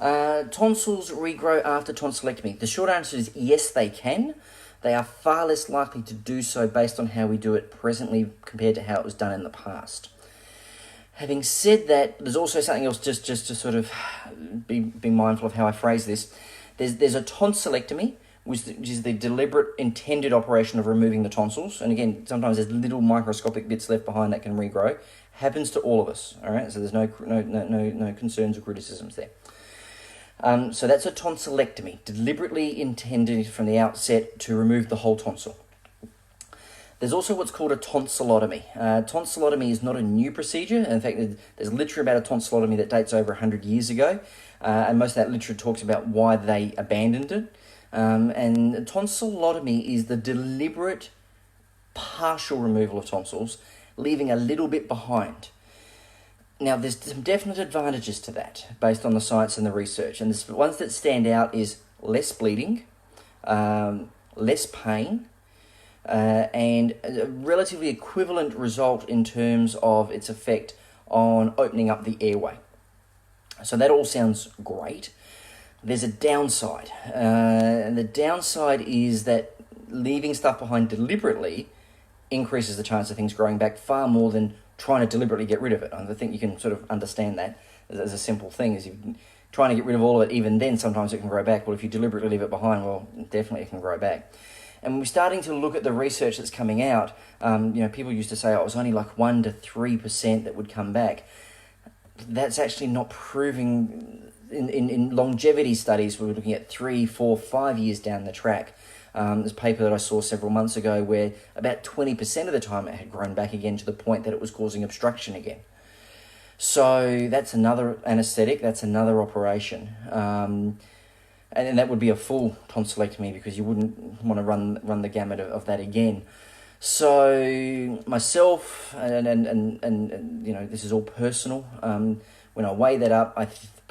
Tonsils regrow after tonsillectomy. The short answer is yes, they can. They are far less likely to do so based on how we do it presently compared to how it was done in the past. Having said that, there's also something else just to sort of be mindful of how I phrase this. There's a tonsillectomy, which is the deliberate intended operation of removing the tonsils. And again, sometimes there's little microscopic bits left behind that can regrow. Happens to all of us, all right? So there's no concerns or criticisms there. So that's a tonsillectomy, deliberately intended from the outset to remove the whole tonsil. There's also what's called a tonsillotomy. Tonsillotomy is not a new procedure. In fact, there's literature about a tonsillotomy that dates over 100 years ago, and most of that literature talks about why they abandoned it. And tonsillotomy is the deliberate partial removal of tonsils, leaving a little bit behind. Now, there's some definite advantages to that based on the science and the research. And the ones that stand out is less bleeding, less pain, and a relatively equivalent result in terms of its effect on opening up the airway. So that all sounds great. There's a downside. And the downside is that leaving stuff behind deliberately increases the chance of things growing back far more than trying to deliberately get rid of it. I think you can sort of understand that as a simple thing. Is you trying to get rid of all of it, even then sometimes it can grow back. Well, if you deliberately leave it behind, well, definitely it can grow back. And we're starting to look at the research that's coming out. People used to say, it was only like 1 to 3% that would come back. That's actually not proving. In longevity studies, we were looking at 3, 4, 5 years down the track. There's a paper that I saw several months ago where about 20% of the time it had grown back again to the point that it was causing obstruction again. So that's another anaesthetic, that's another operation. And that would be a full tonsillectomy because you wouldn't want to run the gamut of that again. So myself, and this is all personal, when I weigh that up, I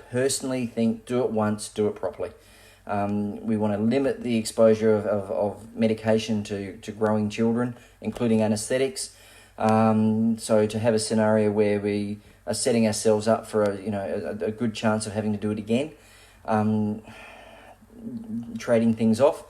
personally think do it once, do it properly. We want to limit the exposure of medication to growing children, including anaesthetics. So to have a scenario where we are setting ourselves up for a good chance of having to do it again, trading things off.